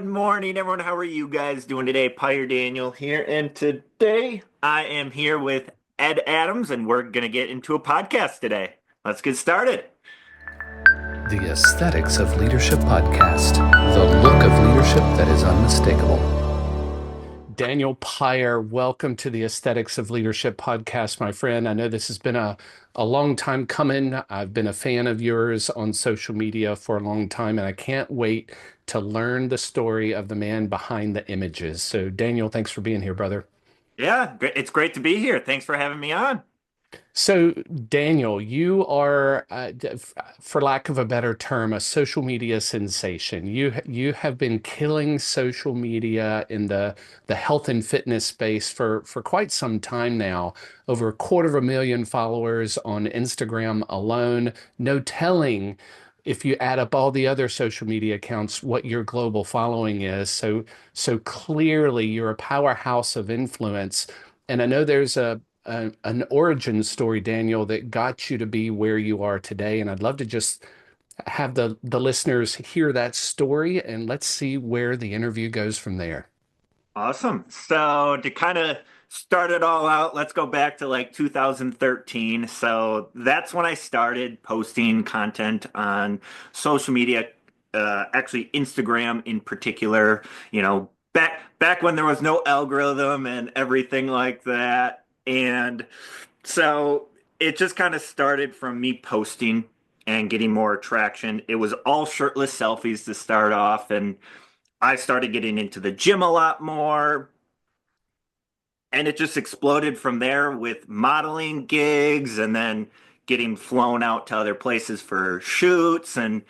Good morning, everyone. How are you guys doing today? Peyer Daniel here, and today I am here with Ed Adams, and we're going to get into a podcast today. Let's get started. The Aesthetics of Leadership Podcast, the look of leadership that is unmistakable. Daniel Peyer, welcome to the Aesthetics of Leadership Podcast, my friend. I know this has been a long time coming. I've been a fan of yours on social media for a long time, and I can't wait to learn the story of the man behind the images. So, Daniel, thanks for being here, brother. Yeah, it's great to be here. Thanks for having me on. So, Daniel, you are, for lack of a better term, a social media sensation. You have been killing social media in the health and fitness space for quite some time now. Over a quarter of a million followers on Instagram alone. No telling if you add up all the other social media accounts what your global following is. So clearly you're a powerhouse of influence. And I know there's an origin story, Daniel, that got you to be where you are today. And I'd love to just have the listeners hear that story, and let's see where the interview goes from there. Awesome. So to kind of start it all out, let's go back to like 2013. So that's when I started posting content on social media, actually Instagram in particular, back when there was no algorithm and everything like that. And so it just kind of started from me posting and getting more traction. It was all shirtless selfies to start off, and I started getting into the gym a lot more, and it just exploded from there with modeling gigs and then getting flown out to other places for shoots, and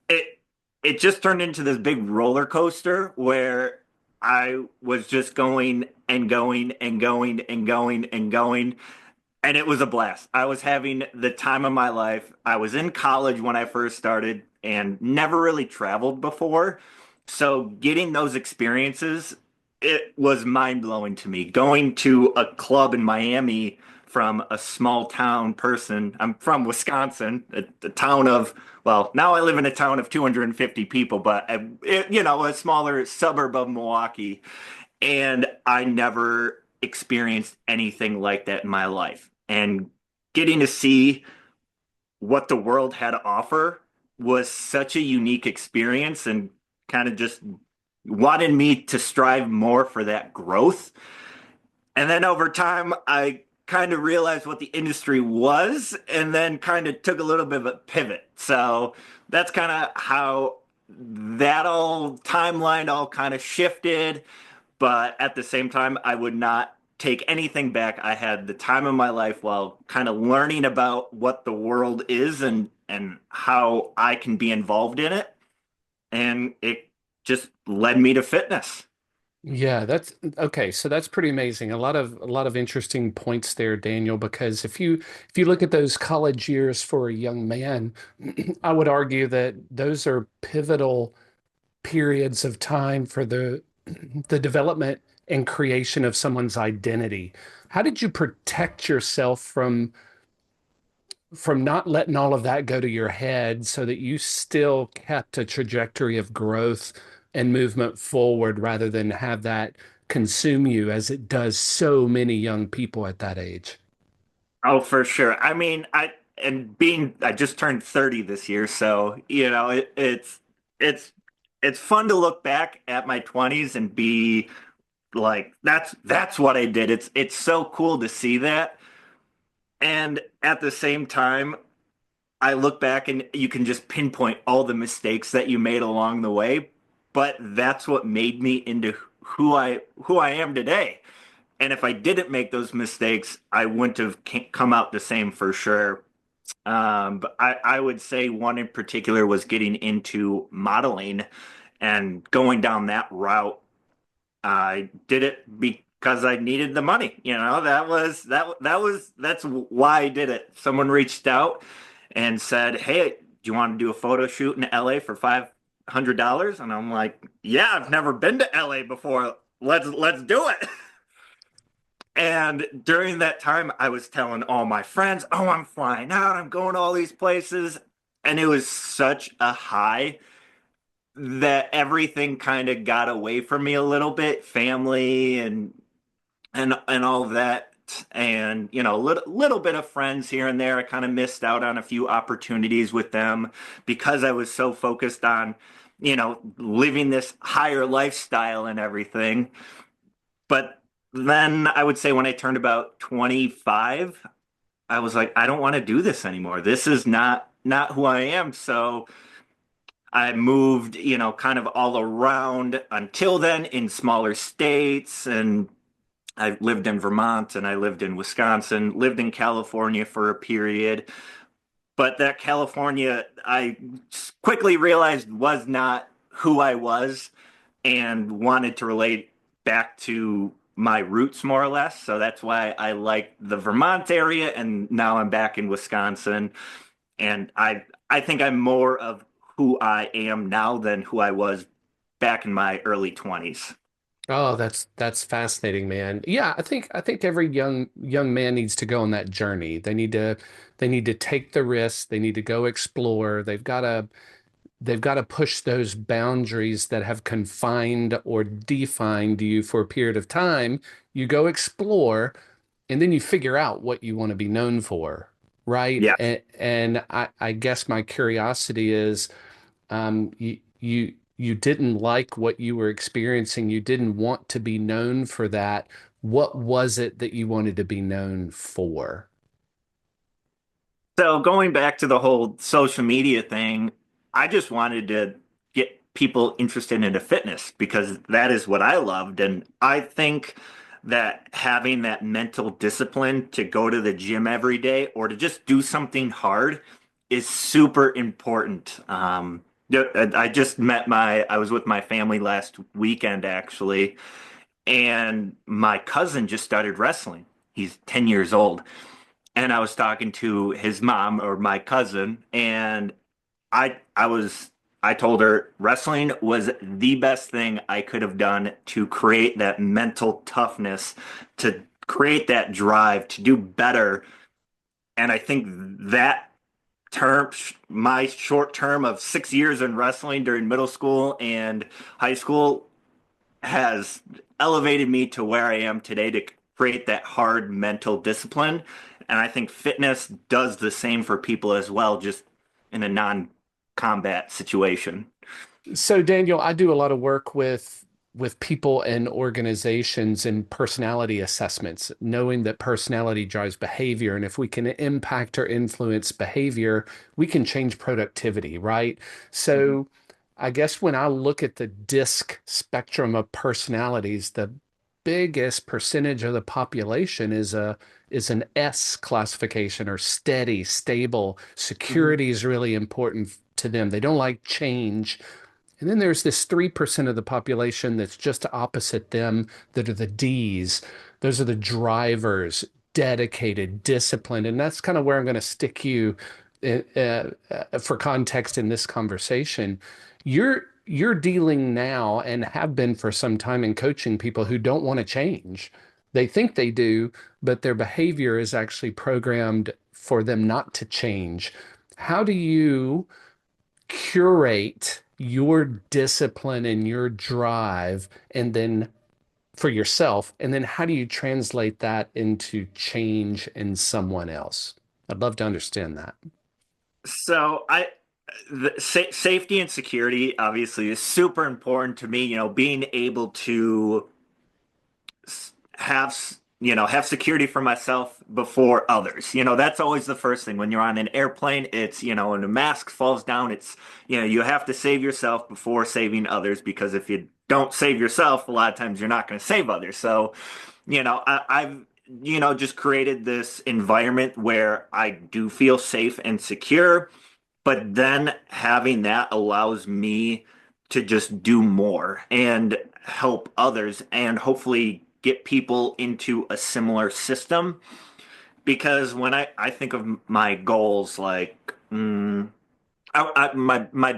it it just turned into this big roller coaster where I was just going and going and going and going and going, and it was a blast. I was having the time of my life. I was in college when I first started and never really traveled before. So getting those experiences, it was mind-blowing to me. Going to a club in Miami from a small town person. I'm from Wisconsin, a town of, well, now I live in a town of 250 people, but a smaller suburb of Milwaukee. And I never experienced anything like that in my life. And getting to see what the world had to offer was such a unique experience, and kind of just wanted me to strive more for that growth. And then over time, I kind of realized what the industry was, and then kind of took a little bit of a pivot. So that's kind of how that all timeline all kind of shifted. But at the same time, I would not take anything back. I had the time of my life while kind of learning about what the world is and how I can be involved in it. And it just led me to fitness. Yeah, that's okay. So that's pretty amazing. A lot of interesting points there, Daniel, because if you look at those college years for a young man, I would argue that those are pivotal periods of time for the development and creation of someone's identity. How did you protect yourself from not letting all of that go to your head so that you still kept a trajectory of growth and movement forward rather than have that consume you as it does so many young people at that age? Oh, for sure. I mean, I just turned 30 this year, so it's it's fun to look back at my 20s and be like, that's what I did. It's so cool to see that. And at the same time, I look back and you can just pinpoint all the mistakes that you made along the way, but that's what made me into who I am today. And if I didn't make those mistakes, I wouldn't have come out the same for sure. But I would say one in particular was getting into modeling and going down that route. I did it because I needed the money. That's why I did it. Someone reached out and said, "Hey, do you want to do a photo shoot in LA for $500?" And I'm like, "Yeah, I've never been to LA before. Let's do it." And during that time, I was telling all my friends, "Oh, I'm flying out. I'm going to all these places." And it was such a high. that everything kind of got away from me a little bit, family and all of that. And, little bit of friends here and there. I kind of missed out on a few opportunities with them because I was so focused on, living this higher lifestyle and everything. But then I would say when I turned about 25, I was like, I don't want to do this anymore. This is not who I am. So I moved, kind of all around until then in smaller states, and I lived in Vermont and I lived in Wisconsin, lived in California for a period. But that California, I quickly realized was not who I was and wanted to relate back to my roots more or less. So that's why I like the Vermont area, and now I'm back in Wisconsin. And I think I'm more of who I am now than who I was back in my early 20s. Oh, that's fascinating, man. Yeah, I think every young man needs to go on that journey. They need to take the risk, they need to go explore. They've got to push those boundaries that have confined or defined you for a period of time. You go explore, and then you figure out what you want to be known for, right? Yeah. And I guess my curiosity is, you didn't like what you were experiencing. You didn't want to be known for that. What was it that you wanted to be known for? So going back to the whole social media thing, I just wanted to get people interested into fitness because that is what I loved. And I think that having that mental discipline to go to the gym every day or to just do something hard is super important. Yeah, I just I was with my family last weekend actually, and my cousin just started wrestling. He's 10 years old. And I was talking to his mom or my cousin, and I told her wrestling was the best thing I could have done to create that mental toughness, to create that drive to do better. And I think that term, my short term of 6 years in wrestling during middle school and high school has elevated me to where I am today to create that hard mental discipline. And I think fitness does the same for people as well, just in a non-combat situation. So, Daniel, I do a lot of work with people and organizations and personality assessments, knowing that personality drives behavior. And if we can impact or influence behavior, we can change productivity, right? Mhm. So, I guess when I look at the DISC spectrum of personalities, the biggest percentage of the population is an S classification, or steady, stable. Mhm. Security is really important to them. They don't like change. And then there's this 3% of the population that's just opposite them, that are the D's. Those are the drivers, dedicated, disciplined. And that's kind of where I'm going to stick you for context in this conversation. You're dealing now, and have been for some time, in coaching people who don't want to change. They think they do, but their behavior is actually programmed for them not to change. How do you curate your discipline and your drive, and then for yourself, and then how do you translate that into change in someone else? I'd love to understand that. So the safety and security obviously is super important to me. Being able to have security for myself before others. That's always the first thing when you're on an airplane. It's when a mask falls down, it's you have to save yourself before saving others, because if you don't save yourself, a lot of times you're not going to save others. So I've just created this environment where I do feel safe and secure, but then having that allows me to just do more and help others and hopefully get people into a similar system. Because when I think of my goals, like my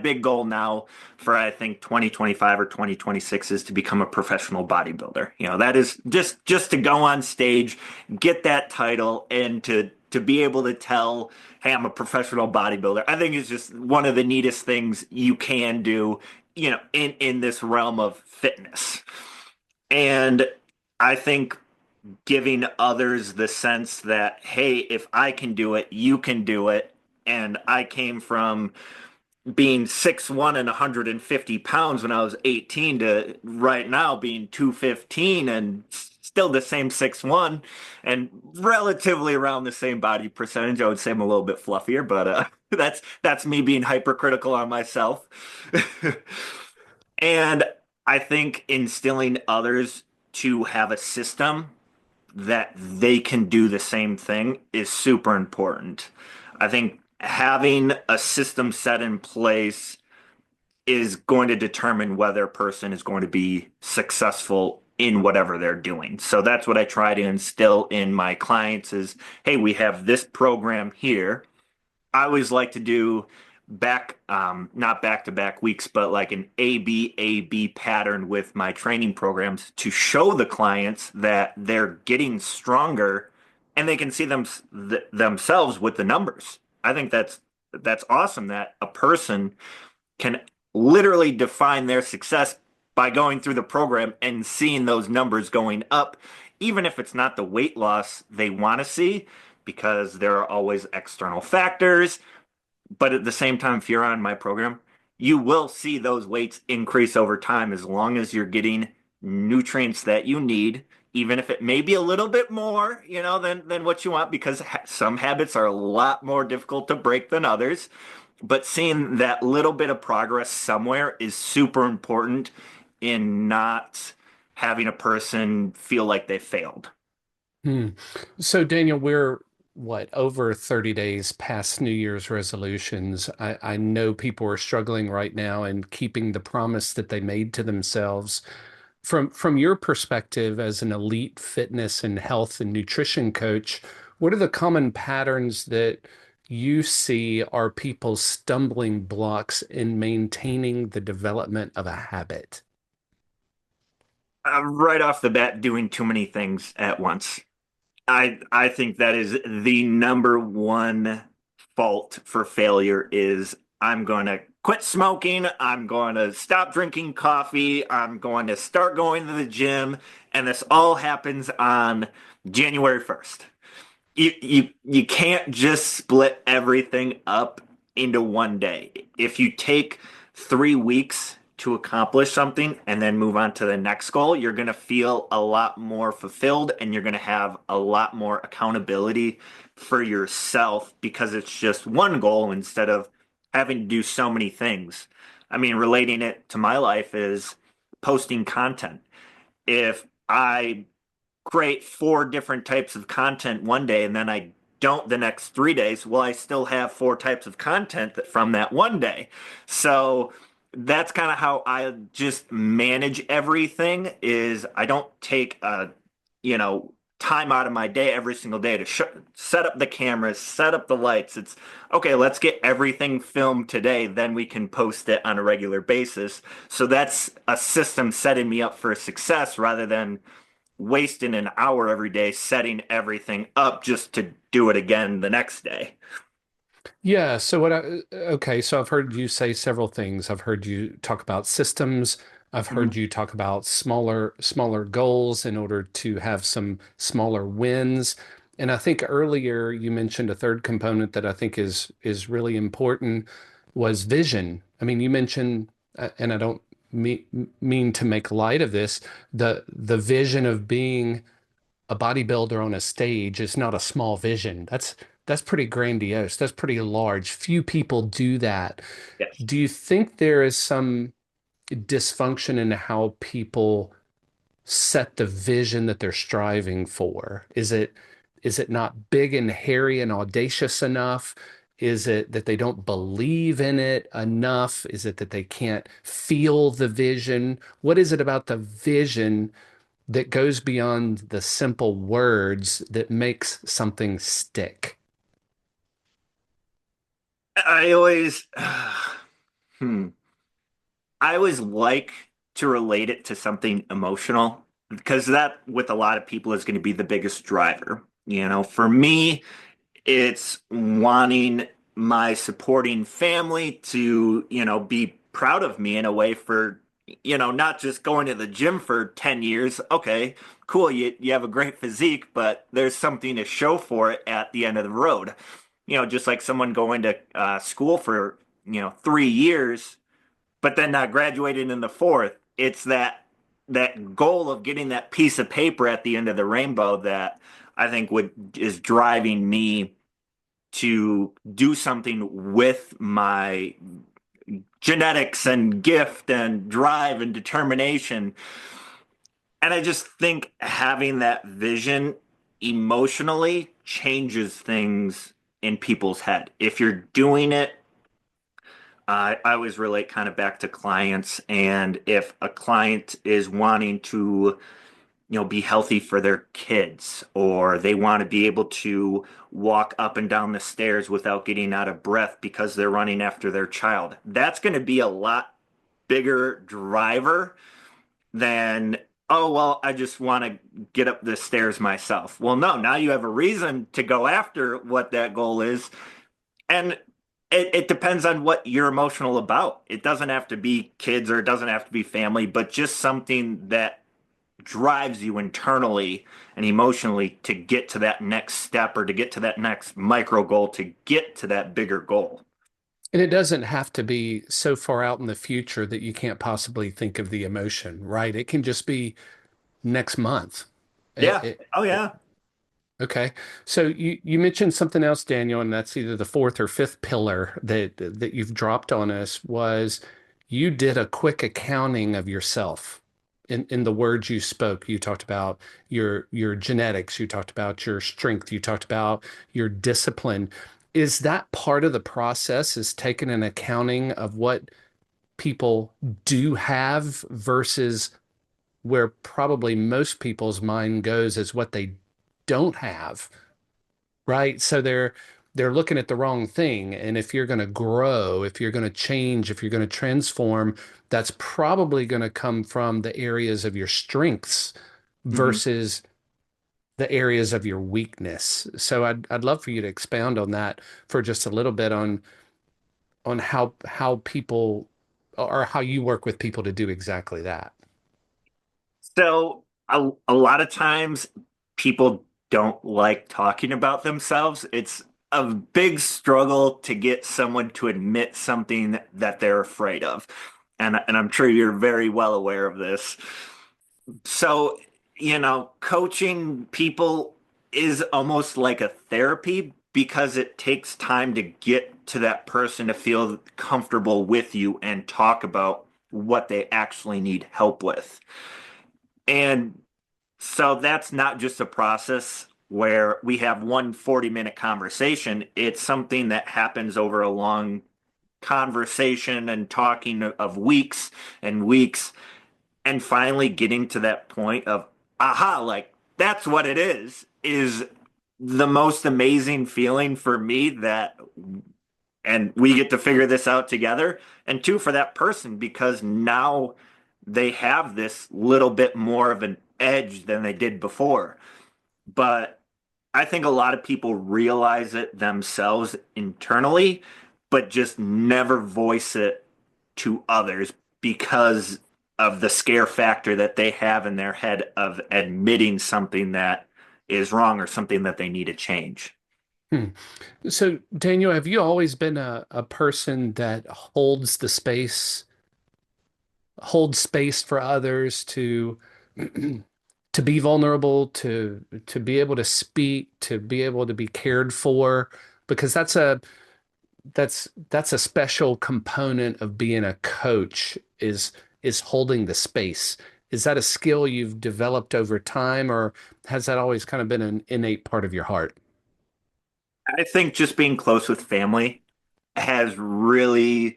big goal now for I think 2025 or 2026 is to become a professional bodybuilder. That is just to go on stage, get that title, and to be able to tell, hey, I'm a professional bodybuilder. I think it's just one of the neatest things you can do in this realm of fitness. And I think giving others the sense that, hey, if I can do it, you can do it. And I came from being 6'1" and 150 pounds when I was 18 to right now being 215 and still the same 6'1" and relatively around the same body percentage. I would say I'm a little bit fluffier, but that's me being hypercritical on myself. And I think instilling others to have a system that they can do the same thing is super important. I think having a system set in place is going to determine whether a person is going to be successful in whatever they're doing. So that's what I try to instill in my clients is, hey, we have this program here. I always like to do not back to back weeks, but like an A B pattern with my training programs to show the clients that they're getting stronger and they can see themselves with the numbers. I think that's awesome that a person can literally define their success by going through the program and seeing those numbers going up, even if it's not the weight loss they want to see, because there are always external factors. But at the same time, if you're on my program, you will see those weights increase over time as long as you're getting nutrients that you need, even if it may be a little bit more, than what you want, because some habits are a lot more difficult to break than others. But seeing that little bit of progress somewhere is super important in not having a person feel like they failed. Hmm. So, Daniel, we're what, over 30 days past New Year's resolutions. I know people are struggling right now and keeping the promise that they made to themselves. From your perspective as an elite fitness and health and nutrition coach, what are the common patterns that you see are people's stumbling blocks in maintaining the development of a habit? Right off the bat, doing too many things at once. I think that is the number one fault for failure is I'm going to quit smoking, I'm going to stop drinking coffee, I'm going to start going to the gym, and this all happens on January 1st. You can't just split everything up into one day. If you take 3 weeks to accomplish something and then move on to the next goal, you're going to feel a lot more fulfilled and you're going to have a lot more accountability for yourself because it's just one goal instead of having to do so many things. I mean, relating it to my life is posting content. If I create four different types of content one day and then I don't the next 3 days, well, I still have four types of content from that one day. So that's kind of how I just manage everything is I don't take you know, time out of my day every single day to set up the cameras, set up the lights. It's okay, let's get everything filmed today, then we can post it on a regular basis. So that's a system setting me up for success rather than wasting an hour every day setting everything up just to do it again the next day. Yeah, okay, so I've heard you say several things. I've heard you talk about systems. I've heard Mhm. you talk about smaller goals in order to have some smaller wins. And I think earlier you mentioned a third component that I think is really important was vision. I mean, you mentioned, and I don't mean to make light of this, the vision of being a bodybuilder on a stage is not a small vision. That's pretty grandiose. That's pretty large. Few people do that. Yes. Do you think there is some dysfunction in how people set the vision that they're striving for? Is it not big and hairy and audacious enough? Is it that they don't believe in it enough? Is it that they can't feel the vision? What is it about the vision that goes beyond the simple words that makes something stick? I always, hmm, I always like to relate it to something emotional because that, with a lot of people, is going to be the biggest driver. For me, it's wanting my supporting family to, be proud of me in a way for, not just going to the gym for 10 years. Okay, cool. You have a great physique, but there's something to show for it at the end of the road. Just like someone going to school for, 3 years, but then not graduating in the fourth. It's that goal of getting that piece of paper at the end of the rainbow that I think would is driving me to do something with my genetics and gift and drive and determination. And I just think having that vision emotionally changes things in people's head. If you're doing it, I always relate kind of back to clients. And if a client is wanting to, be healthy for their kids, or they want to be able to walk up and down the stairs without getting out of breath because they're running after their child, that's going to be a lot bigger driver than, oh, well, I just want to get up the stairs myself. Well, no, now you have a reason to go after what that goal is. And it depends on what you're emotional about. It doesn't have to be kids or it doesn't have to be family, but just something that drives you internally and emotionally to get to that next step or to get to that next micro goal to get to that bigger goal. And it doesn't have to be so far out in the future that you can't possibly think of the emotion, right? It can just be next month. It, Yeah. it, Oh, it- yeah. okay. So you mentioned something else, Daniel, and that's either the fourth or fifth pillar that you've dropped on us was you did a quick accounting of yourself. In the words you spoke, you talked about your genetics, you talked about your strength, you talked about your discipline. Is that part of the process, is taking an accounting of what people do have versus where probably most people's mind goes is what they don't have, right? So they're looking at the wrong thing. And if you're going to grow, if you're going to change, if you're going to transform, that's probably going to come from the areas of your strengths Mhm. versus the areas of your weakness. So I'd love for you to expound on that for just a little bit on how people or how you work with people to do exactly that. So a lot of times people don't like talking about themselves. It's a big struggle to get someone to admit something that they're afraid of. And I'm sure you're very well aware of this. So, coaching people is almost like a therapy because it takes time to get to that person to feel comfortable with you and talk about what they actually need help with. And so that's not just a process where we have one 40-minute conversation. It's something that happens over a long conversation and talking of weeks and weeks, and finally getting to that point of, aha, like that's what it is the most amazing feeling for me that, and we get to figure this out together. And two, for that person, because now they have this little bit more of an edge than they did before. But I think a lot of people realize it themselves internally, but just never voice it to others because of the scare factor that they have in their head of admitting something that is wrong or something that they need to change. Hmm. So, Daniel, have you always been a person that holds space for others to to be vulnerable, to be able to speak, to be able to be cared for? Because that's a special component of being a coach is holding the space. Is that a skill you've developed over time, or has that always kind of been an innate part of your heart? I think just being close with family has really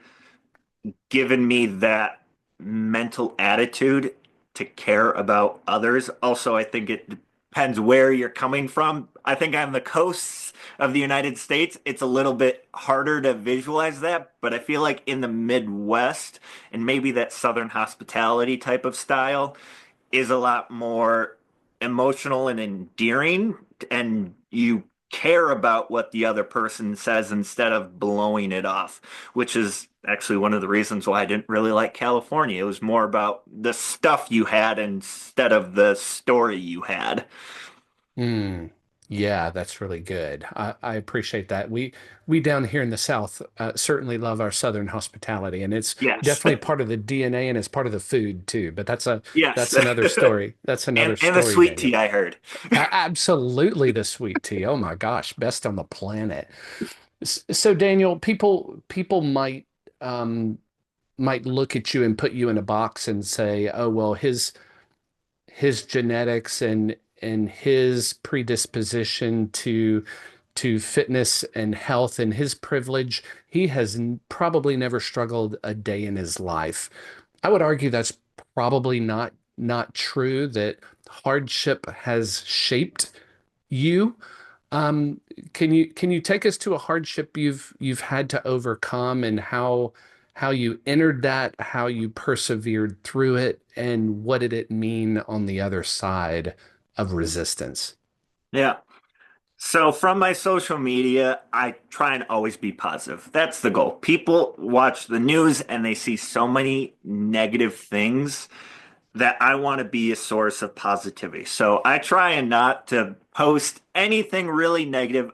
given me that mental attitude to care about others. Also, I think it depends where you're coming from. I think on the coasts of the United States, it's a little bit harder to visualize that, but I feel like in the Midwest and maybe that Southern hospitality type of style is a lot more emotional and endearing, and you care about what the other person says instead of blowing it off, which is actually one of the reasons why I didn't really like California. It was more about the stuff you had instead of the story you had. Mm, yeah, that's really good. I appreciate that. We down here in the South certainly love our Southern hospitality, and it's Yes. definitely part of the DNA and it's part of the food too. But Yes. that's another story. That's another And the story, sweet Daniel. tea I heard. Absolutely the sweet tea. Oh my gosh, best on the planet. So Daniel, people um might look at you and put you in a box and say, "Oh, well, his genetics and his predisposition to fitness and health and his privilege, he has probably never struggled a day in his life." I would argue that's probably not true, that hardship has shaped you. um, can you take us to a hardship you've had to overcome, and how you entered that, how you persevered through it, and what did it mean on the other side of resistance? Yeah. So from my social media, I try and always be positive. That's the goal. People watch the news and they see so many negative things that I want to be a source of positivity. So I try and not to post anything really negative.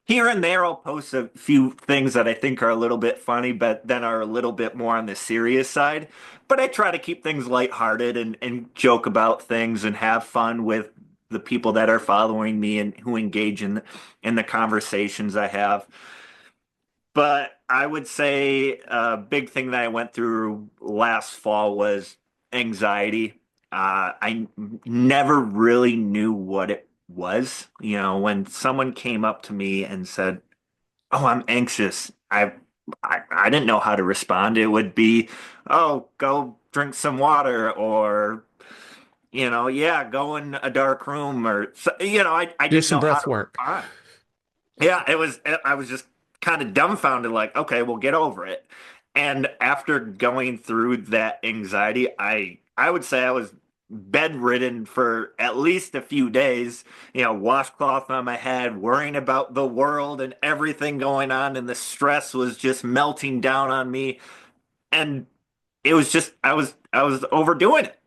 Here and there, I'll post a few things that I think are a little bit funny, but then are a little bit more on the serious side. But I try to keep things lighthearted and joke about things and have fun with the people that are following me and who engage in the conversations I have. But I would say a big thing that I went through last fall was anxiety. I never really knew what it was. You know, when someone came up to me and said, "Oh, I'm anxious," I didn't know how to respond. It would be, "Oh, go drink some water," or yeah, go in a dark room, or I Do didn't some know how breath to work. respond. Yeah, I was just kind of dumbfounded, like, okay, we'll get over it. And after going through that anxiety, I would say I was bedridden for at least a few days, washcloth on my head, worrying about the world and everything going on, and the stress was just melting down on me. And it was just I was overdoing it,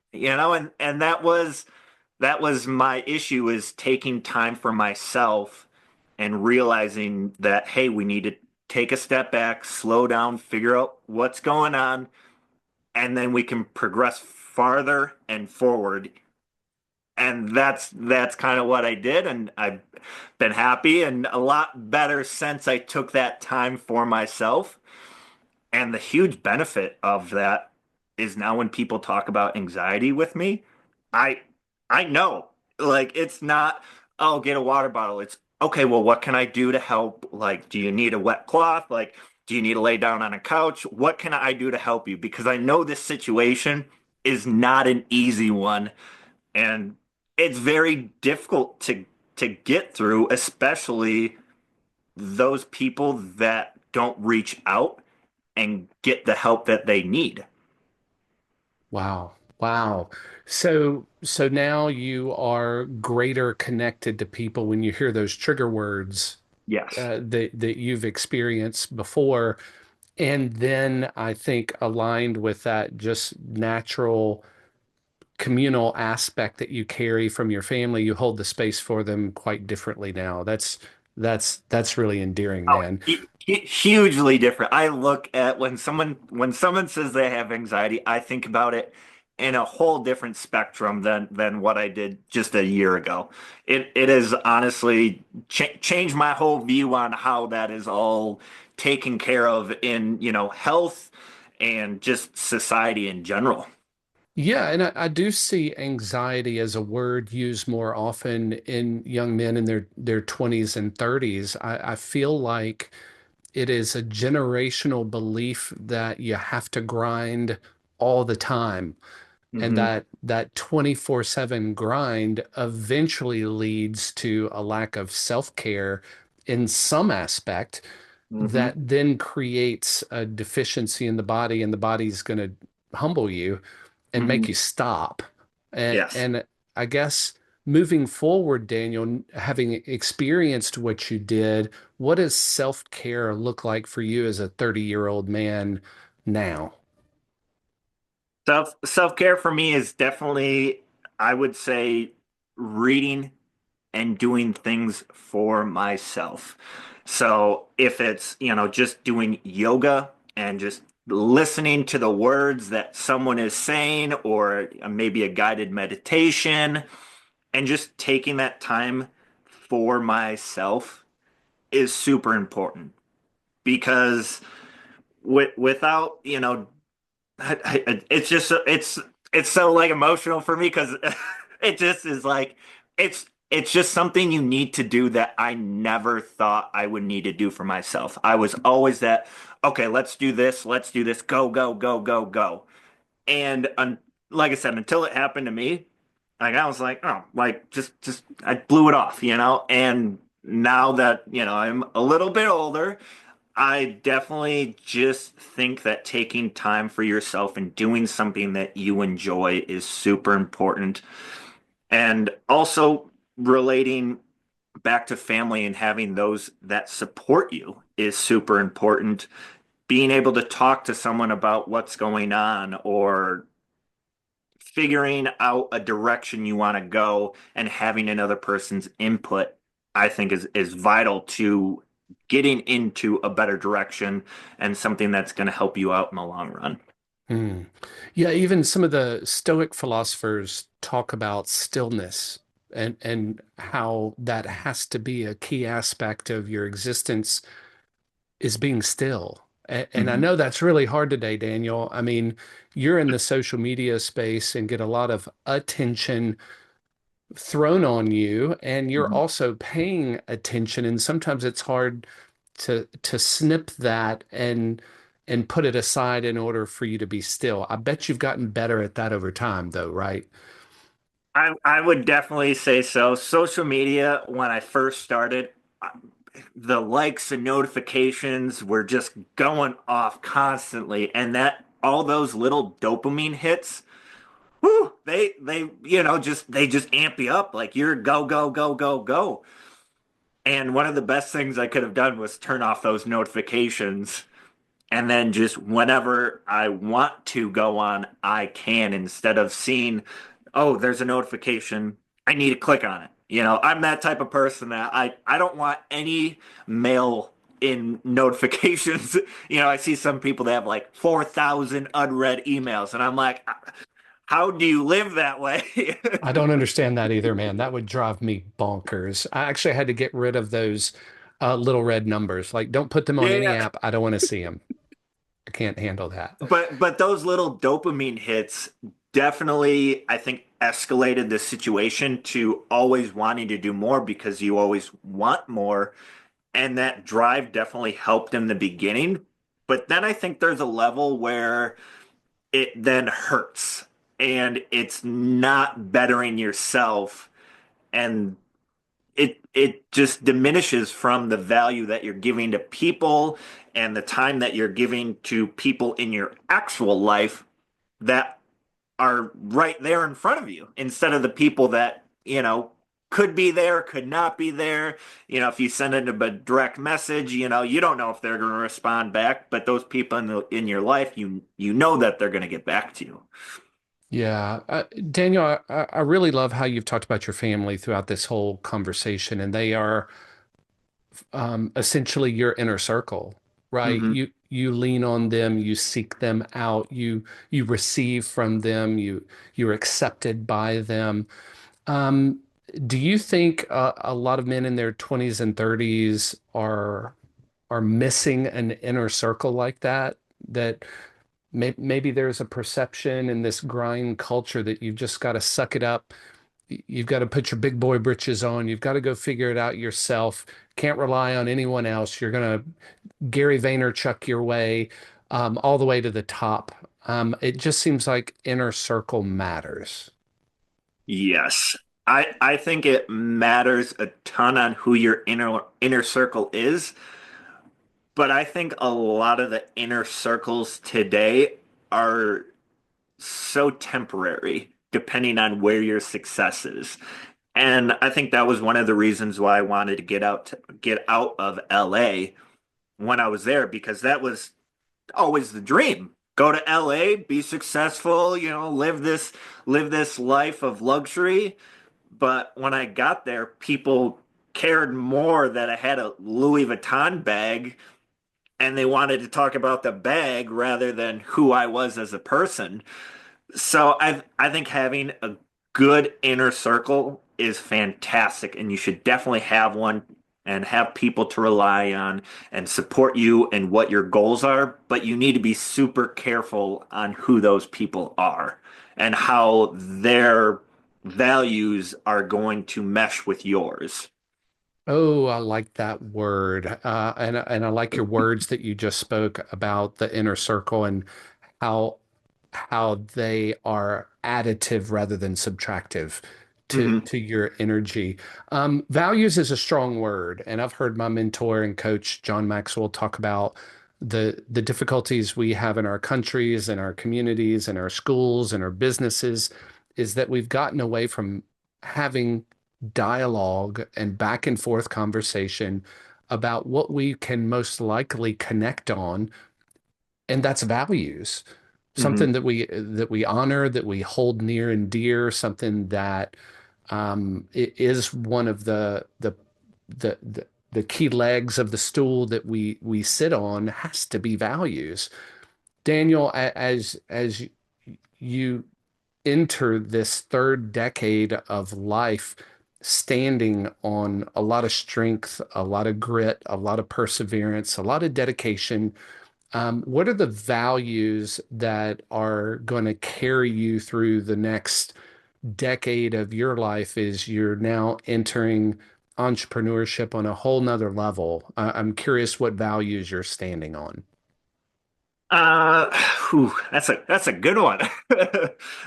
and that was my issue, is taking time for myself and realizing that, hey, we need to take a step back, slow down, figure out what's going on, and then we can progress farther and forward. And that's kind of what I did, and I've been happy and a lot better since I took that time for myself. And the huge benefit of that is now when people talk about anxiety with me, I I know. Like, it's not, "Oh, get a water bottle." It's, "Okay, well, what can I do to help? Like, do you need a wet cloth? Like, do you need to lay down on a couch? What can I do to help you?" Because I know this situation is not an easy one, and it's very difficult to get through, especially those people that don't reach out and get the help that they need. Wow. Wow. So now you are greater connected to people when you hear those trigger words Yes. that you've experienced before. And then I think aligned with that just natural communal aspect that you carry from your family, you hold the space for them quite differently now. That's really endearing, Oh, man. hugely different. I look at when someone says they have anxiety, I think about it in a whole different spectrum than what I did just a year ago. It has honestly changed my whole view on how that is all taken care of in, health and just society in general. Yeah, and I do see anxiety as a word used more often in young men in their 20s and 30s. I feel like it is a generational belief that you have to grind all the time, and Hmm. that 24/7 grind eventually leads to a lack of self-care in some aspect Hmm. that then creates a deficiency in the body, and the body's going to humble you and make Hmm. you stop. Yes. And I guess moving forward, Daniel, having experienced what you did, what does self-care look like for you as a 30-year-old man now? Self-care for me is definitely, I would say, reading and doing things for myself. So if it's, just doing yoga and just listening to the words that someone is saying, or maybe a guided meditation, and just taking that time for myself is super important because without, it's just it's so like emotional for me because it just is like it's just something you need to do that I never thought I would need to do for myself. I was always that, okay, let's do this, go, go, go, go, go. And like I said, until it happened to me, like I was like, oh, like just I blew it off, And now that, I'm a little bit older, I definitely just think that taking time for yourself and doing something that you enjoy is super important. And also relating back to family and having those that support you is super important. Being able to talk to someone about what's going on or figuring out a direction you want to go and having another person's input, I think is vital to getting into a better direction and something that's going to help you out in the long run. Hmm. Yeah, even some of the Stoic philosophers talk about stillness and how that has to be a key aspect of your existence is being still. And I Mhm. know that's really hard today, Daniel. I mean, you're in the social media space and get a lot of attention thrown on you, and you're Mhm. also paying attention, and sometimes it's hard to snip that and put it aside in order for you to be still. I bet you've gotten better at that over time, though, right? I would definitely say so. Social media, when I first started, uh, the likes and notifications were just going off constantly, and that all those little dopamine hits, whoo, they they just amp you up like you're go go go go go. And one of the best things I could have done was turn off those notifications and then just whenever I want to go on, I can instead of seeing, oh, there's a notification. I need to click on it. I'm that type of person that I don't want any mail in notifications. I see some people that have like 4,000 unread emails, and I'm like, how do you live that way? I don't understand that either, man. That would drive me bonkers. I actually had to get rid of those little red numbers. Like, don't put them on any Yeah. app. I don't want to see them. I can't handle that. But those little dopamine hits definitely, I think, escalated the situation to always wanting to do more because you always want more. And that drive definitely helped in the beginning. But then I think there's a level where it then hurts and it's not bettering yourself. And it just diminishes from the value that you're giving to people and the time that you're giving to people in your actual life that are right there in front of you instead of the people that, could be there, could not be there. If you send them a direct message, you don't know if they're going to respond back, but those people in your life, you know that they're going to get back to you. Yeah, Daniel, I really love how you've talked about your family throughout this whole conversation, and they are essentially your inner circle, right? Hmm. You lean on them, you seek them out, you receive from them, you're accepted by them. Um, do you think a lot of men in their 20s and 30s are missing an inner circle like that? That maybe there's a perception in this grind culture that you've just got to suck it up. You've got to put your big boy britches on. You've got to go figure it out yourself. Can't rely on anyone else. You're going to Gary Vaynerchuk your way all the way to the top. It just seems like inner circle matters. Yes. I think it matters a ton on who your inner circle is, but I think a lot of the inner circles today are so temporary depending on where your success is. And I think that was one of the reasons why I wanted to get out of LA when I was there, because that was always the dream. Go to LA, be successful, live this life of luxury. But when I got there, people cared more that I had a Louis Vuitton bag and they wanted to talk about the bag rather than who I was as a person. So I think having a good inner circle is fantastic, and you should definitely have one and have people to rely on and support you and what your goals are. But you need to be super careful on who those people are and how their values are going to mesh with yours. Oh, I like that word. And I like your words that you just spoke about the inner circle and how they are additive rather than subtractive Hmm. to your energy. Values is a strong word, and I've heard my mentor and coach John Maxwell talk about the difficulties we have in our countries and our communities and our schools and our businesses is that we've gotten away from having dialogue and back and forth conversation about what we can most likely connect on, and that's values, Hmm. something that we honor, that we hold near and dear, something that is one of the key legs of the stool that we sit on has to be values. Daniel, as you enter this third decade of life, standing on a lot of strength, a lot of grit, a lot of perseverance, a lot of dedication, what are the values that are going to carry you through the next decade of your life as you're now entering entrepreneurship on a whole nother level? I'm curious what values you're standing on. Uh, that's a good one.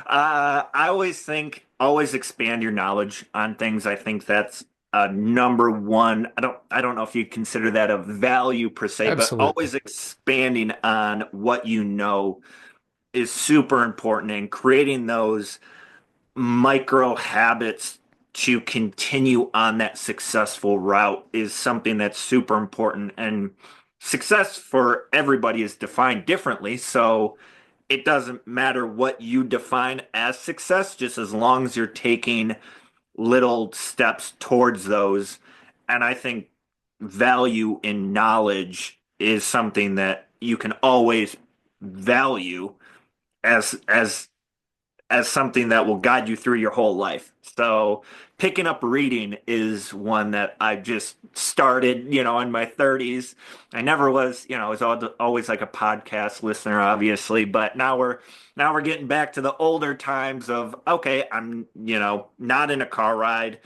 I always think always expand your knowledge on things. I think that's number one. I don't know if you consider that a value per se, but Absolutely. always expanding on what you know is super important, and creating those micro habits to continue on that successful route is something that's super important. And success for everybody is defined differently. So it doesn't matter what you define as success, just as long as you're taking little steps towards those. And I think value in knowledge is something that you can always value as something that will guide you through your whole life. So picking up reading is one that I just started, in my 30s. I never was, I was always like a podcast listener, obviously, but now we're getting back to the older times of, okay, I'm, not in a car ride.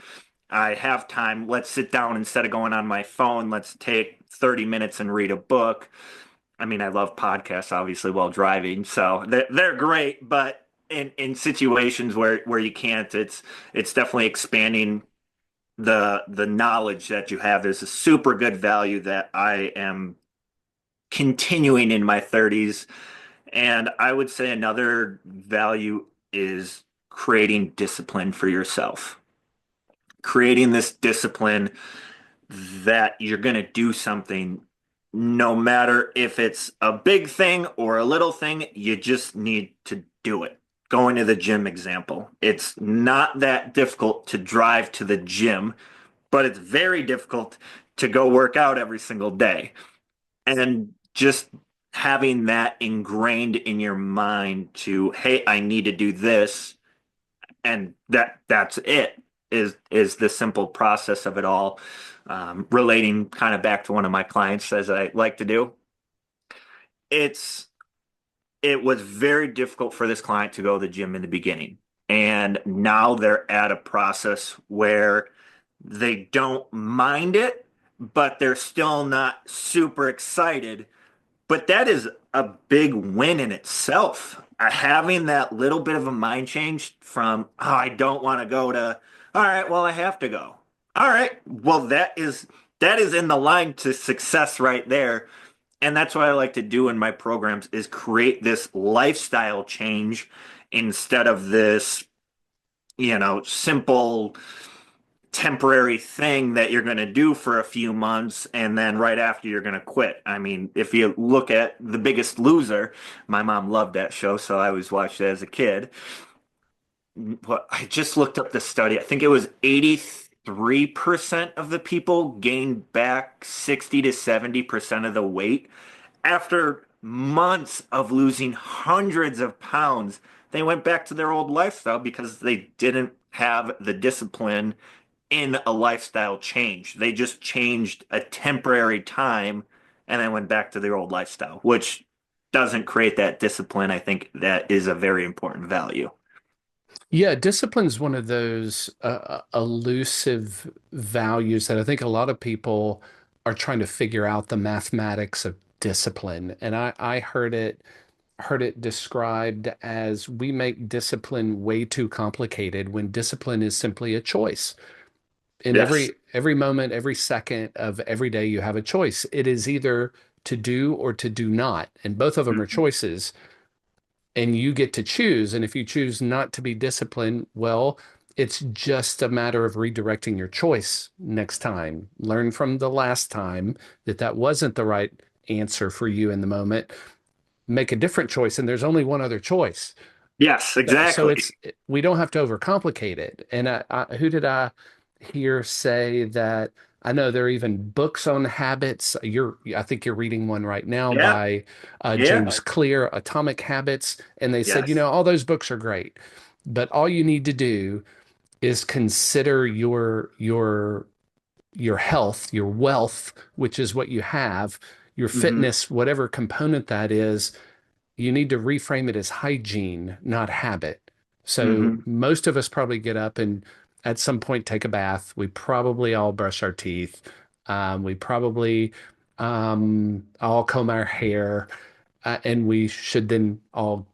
I have time. Let's sit down instead of going on my phone. Let's take 30 minutes and read a book. I mean, I love podcasts, obviously, while driving, so they're great. But in situations where you can't, it's definitely expanding the knowledge that you have. There's a super good value that I am continuing in my 30s, and I would say another value is creating discipline for yourself. Creating this discipline that you're going to do something no matter if it's a big thing or a little thing, you just need to do it. Going to the gym example. It's not that difficult to drive to the gym, but it's very difficult to go work out every single day. And just having that ingrained in your mind to, hey, I need to do this, and that's it, is the simple process of it all. Relating kind of back to one of my clients, as I like to do, it's it was very difficult for this client to go to the gym in the beginning, and now they're at a process where they don't mind it, but they're still not super excited. But that is a big win in itself. Having that little bit of a mind change from, oh, I don't want to go, to, all right, well, I have to go. All right, well, that is in the line to success right there. And that's what I like to do in my programs, is create this lifestyle change instead of this, simple temporary thing that you're going to do for a few months and then right after you're going to quit. I mean, if you look at The Biggest Loser, my mom loved that show, so I always watched it as a kid. But I just looked up the study. I think it was 83% of the people gained back 60 to 70% of the weight after months of losing hundreds of pounds. They went back to their old lifestyle because they didn't have the discipline in a lifestyle change. They just changed a temporary time and then went back to their old lifestyle, which doesn't create that discipline. I think that is a very important value. Yeah, discipline is one of those elusive values that I think a lot of people are trying to figure out the mathematics of discipline. And I heard it described as we make discipline way too complicated when discipline is simply a choice. In Yes. every moment, every second of every day, you have a choice. It is either to do or to do not, and both of them are Mhm. choices, and you get to choose. And if you choose not to be disciplined, well, it's just a matter of redirecting your choice next time. Learn from the last time that that wasn't the right answer for you in the moment. Make a different choice, and there's only one other choice. Yes, So exactly. it's we don't have to overcomplicate it. And who did I hear say that? I know there are even books on habits. I think you're reading one right now Yeah. by Yeah. James Clear, Atomic Habits, and they said, Yes. all those books are great, but all you need to do is consider your health, your wealth, which is what you have, your Hmm. fitness, whatever component that is, you need to reframe it as hygiene, not habit. So Hmm. most of us probably get up and at some point take a bath. We probably all brush our teeth. We probably all comb our hair, and we should then all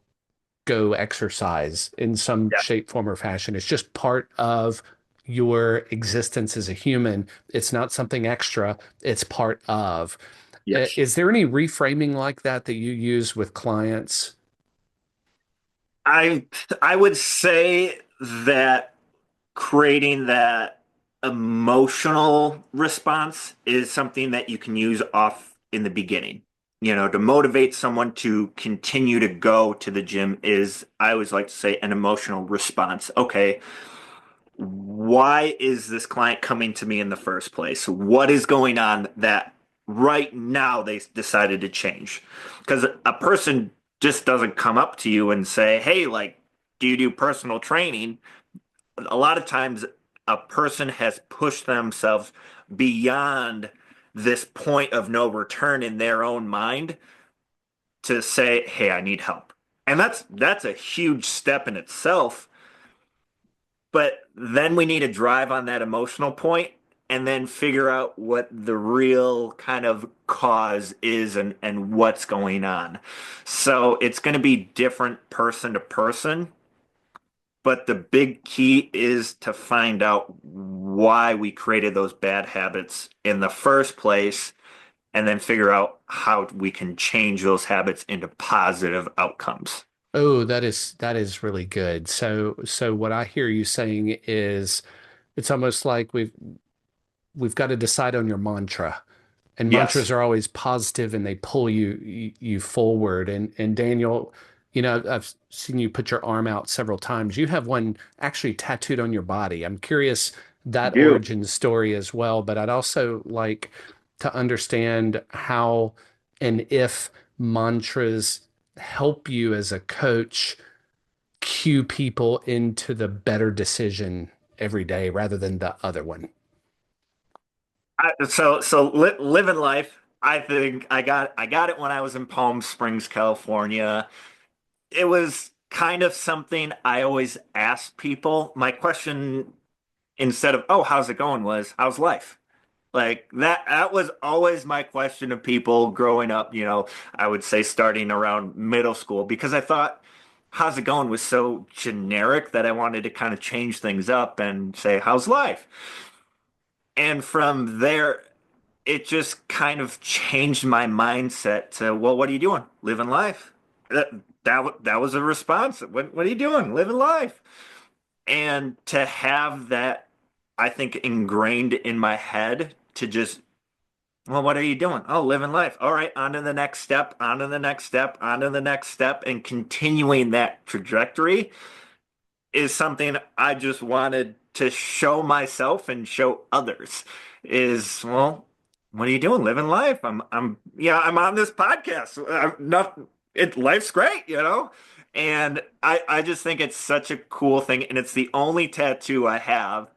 go exercise in some Yeah. shape, form, or fashion. It's just part of your existence as a human. It's not something extra, it's part of. Yes. Is there any reframing like that that you use with clients? I I would say that creating that emotional response is something that you can use off in the beginning. To motivate someone to continue to go to the gym is, I always like to say, an emotional response. Okay, why is this client coming to me in the first place? What is going on that right now they decided to change? Because a person just doesn't come up to you and say, hey, like, do you do personal training? A lot of times a person has pushed themselves beyond this point of no return in their own mind to say, hey, I need help. And that's a huge step in itself. But then we need to drive on that emotional point and then figure out what the real kind of cause is and what's going on. So it's going to be different person to person, but the big key is to find out why we created those bad habits in the first place and then figure out how we can change those habits into positive outcomes. Oh, that is really good. So what I hear you saying is it's almost like we've got to decide on your mantra. And mantras Yes, are always positive and they pull you forward. And Daniel, I've seen you put your arm out several times. You have one actually tattooed on your body. I'm curious I that do. origin story as well, but I'd also like to understand how and if mantras help you as a coach cue people into the better decision every day rather than the other one. Living life. I think I got it when I was in Palm Springs, California. It was kind of something I always asked people. My question, instead of "Oh, how's it going?" was "How's life?" Like that was always my question to people growing up, I would say starting around middle school because I thought "How's it going?" was so generic that I wanted to kind of change things up and say "How's life?" And from there, it just kind of changed my mindset to, well, what are you doing? Living life. That was a response. What are you doing? Living life. And to have that I think, ingrained in my head to just, well, what are you doing? Oh, living life. All right, on to the next step, on to the next step, on to the next step, and continuing that trajectory is something I just wanted to show myself and show others is, well, what are you doing? Living life. Yeah, I'm on this podcast. I'm not, life's great, you know? And I just think it's such a cool thing. And it's the only tattoo I have.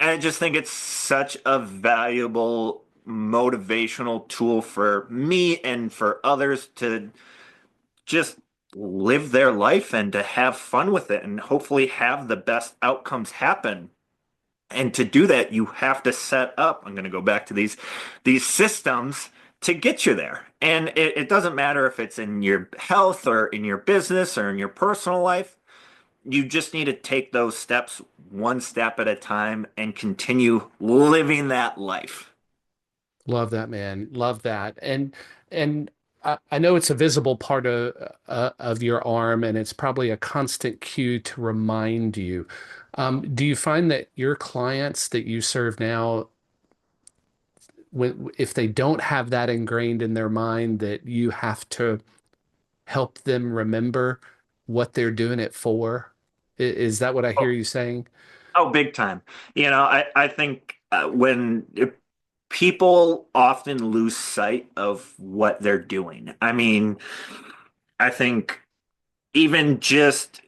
And I just think it's such a valuable motivational tool for me and for others to just live their life and to have fun with it and hopefully have the best outcomes happen. And to do that, you have to set up, I'm going to go back to these systems to get you there. And it doesn't matter if it's in your health or in your business or in your personal life. You just need to take those steps one step at a time and continue living that life. Love that, man. Love that. And I know it's a visible part of your arm, and it's probably a constant cue to remind you. Do you find that your clients that you serve now, when if they don't have that ingrained in their mind, that you have to help them remember what they're doing it for? Is that what I hear Oh, you saying? oh, big time. I think when people often lose sight of what they're doing. I mean, I think even just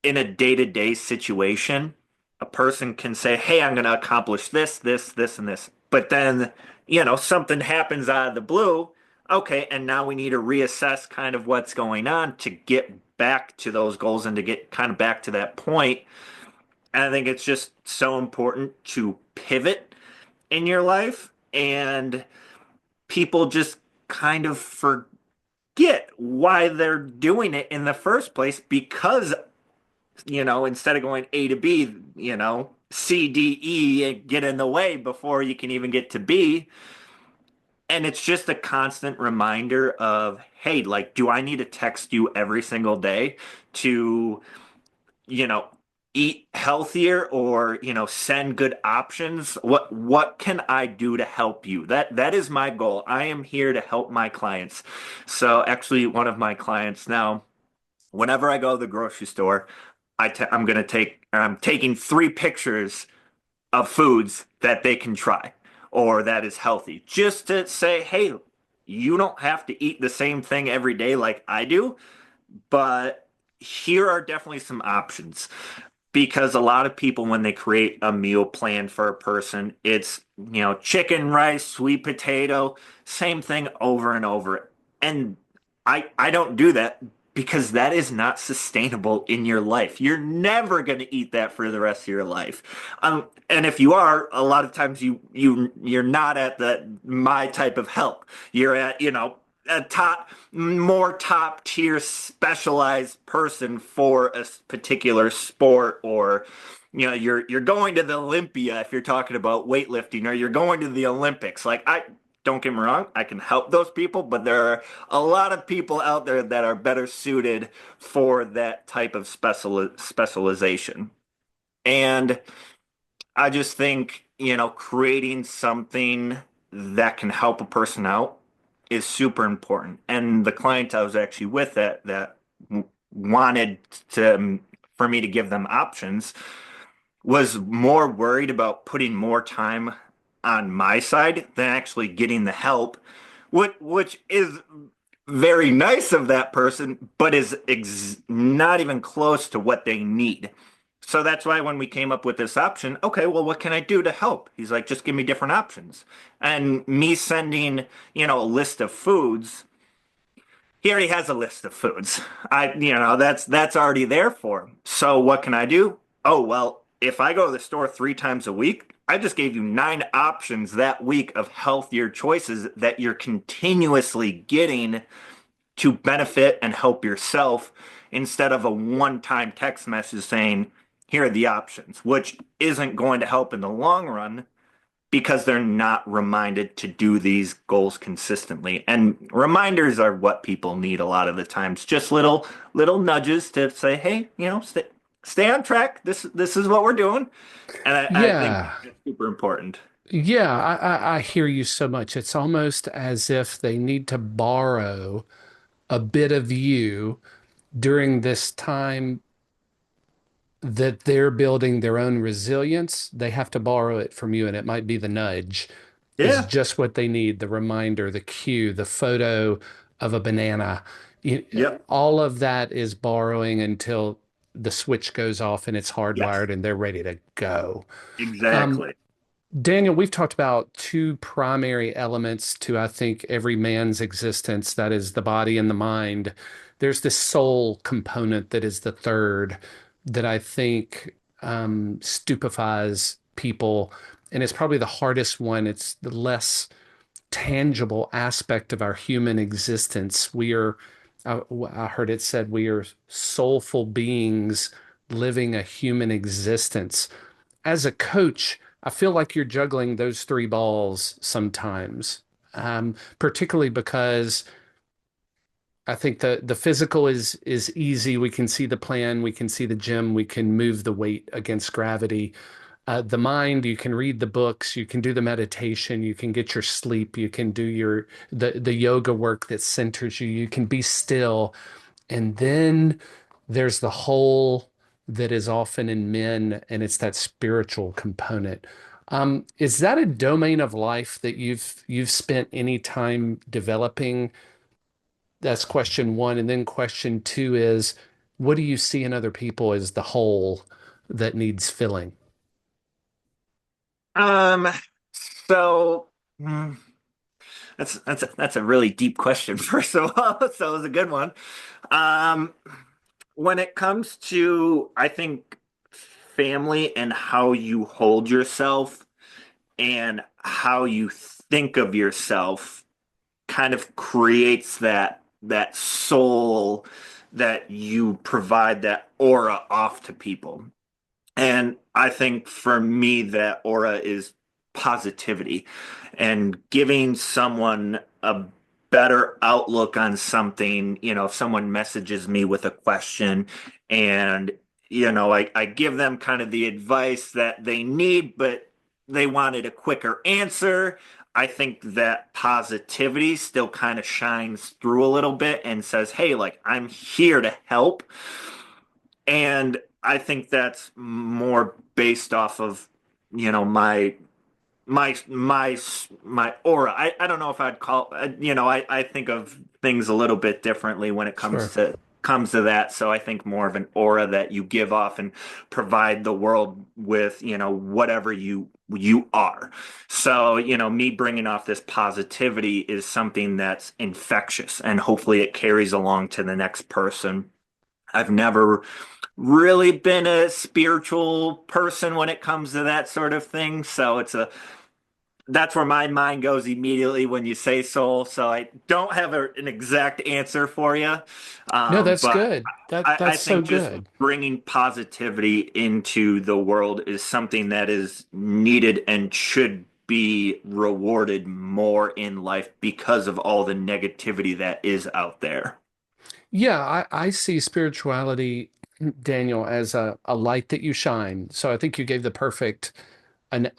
in a day-to-day situation, a person can say, "Hey, I'm going to accomplish this, this, this, and this." But then, something happens out of the blue. Okay, and now we need to reassess kind of what's going on to get back to those goals and to get kind of back to that point. And I think it's just so important to pivot in your life, and people just kind of forget why they're doing it in the first place because, instead of going A to B, C, D, E and get in the way before you can even get to B. And it's just a constant reminder of, hey, like, do I need to text you every single day to, you know, eat healthier or, send good options? What can I do to help you? That is my goal. I am here to help my clients. So actually one of my clients now, whenever I go to the grocery store, I'm taking 3 pictures of foods that they can try or that is healthy, just to say, hey, you don't have to eat the same thing every day like I do, but here are definitely some options. Because a lot of people, when they create a meal plan for a person, it's, chicken, rice, sweet potato, same thing over and over. And I don't do that because that is not sustainable in your life. You're never going to eat that for the rest of your life. And if you are, a lot of times you're not at my type of help. You're at, a more top tier specialized person for a particular sport, or you're going to the Olympia if you're talking about weightlifting, or you're going to the Olympics. Like, I don't get me wrong, I can help those people, but there are a lot of people out there that are better suited for that type of specialization. And I just think, creating something that can help a person out is super important. And the client I was actually with that wanted to for me to give them options was more worried about putting more time on my side than actually getting the help, which is very nice of that person, but is not even close to what they need. So that's why when we came up with this option, okay, well, what can I do to help? He's like, just give me different options. And me sending, a list of foods, he already has a list of foods. That's already there for him. So what can I do? Oh, well, if I go to the store 3 times a week, I just gave you 9 options that week of healthier choices that you're continuously getting to benefit and help yourself, instead of a one-time text message saying, here are the options, which isn't going to help in the long run because they're not reminded to do these goals consistently. And reminders are what people need a lot of the times. Just little nudges to say, hey, stay on track. This is what we're doing. And I think Yeah. it's super important. Yeah, I hear you so much. It's almost as if they need to borrow a bit of you during this time that they're building their own resilience. They have to borrow it from you, and it might be the nudge is Yeah. just what they need, the reminder, the cue, the photo of a banana. You- Yep. all of that is borrowing until the switch goes off and it's Yes. hardwired and they're ready to go. Um, Exactly. Daniel, we've talked about two primary elements to, I think, every man's existence. That is the body and the mind. There's this soul component that is the third that I think stupefies people. And it's probably the hardest one. It's the less tangible aspect of our human existence. I heard it said, we are soulful beings living a human existence. As a coach, I feel like you're juggling those three balls sometimes, particularly because I think the physical is easy. We can see the plan, we can see the gym, we can move the weight against gravity. The mind, you can read the books, you can do the meditation, you can get your sleep, you can do the yoga work that centers you, you can be still. And then there's the whole that is often in men, and it's that spiritual component. Is that a domain of life that you've spent any time developing? That's question one. And then question two is, what do you see in other people as the hole that needs filling? Um, so mm, that's a really deep question, first of all. So it was a good one. Um, when it comes to, I think, family and how you hold yourself and how you think of yourself kind of creates that soul that you provide that aura off to people. And I think for me, that aura is positivity and giving someone a better outlook on something. If someone messages me with a question and, I give them kind of the advice that they need, but they wanted a quicker answer. I think that positivity still kind of shines through a little bit and says, hey, like, I'm here to help. And I think that's more based off of, my aura. I don't know if I'd call, I think of things a little bit differently when it Sure. comes to that. So I think more of an aura that you give off and provide the world with, whatever you are. So, me bringing off this positivity is something that's infectious and hopefully it carries along to the next person. I've never really been a spiritual person when it comes to that sort of thing. So that's where my mind goes immediately when you say soul. So I don't have an exact answer for you. No, that's But good. I That's so think just good. bringing positivity into the world is something that is needed and should be rewarded more in life because of all the negativity that is out there. Yeah, I see spirituality, Daniel, as a light that you shine. So I think you gave the perfect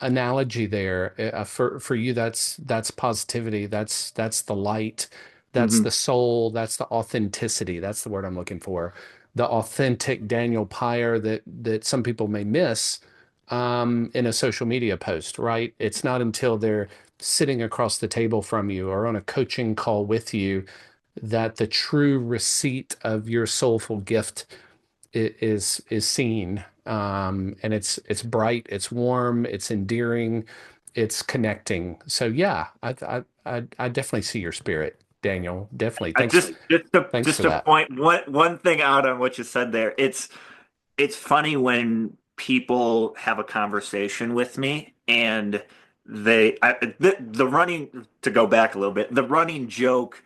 analogy there. For you, that's positivity. That's the light. That's Hmm. the soul. That's the authenticity. That's the word I'm looking for. The authentic Daniel Peyer that some people may miss in a social media post, right? It's not until they're sitting across the table from you or on a coaching call with you that the true receipt of your soulful gift is seen. And it's bright, it's warm, it's endearing, it's connecting. So yeah, I definitely see your spirit, Daniel. Definitely. I Thanks, thanks just for to that. point one thing out on what you said there. It's funny when people have a conversation with me and the running to go back a little bit, the running joke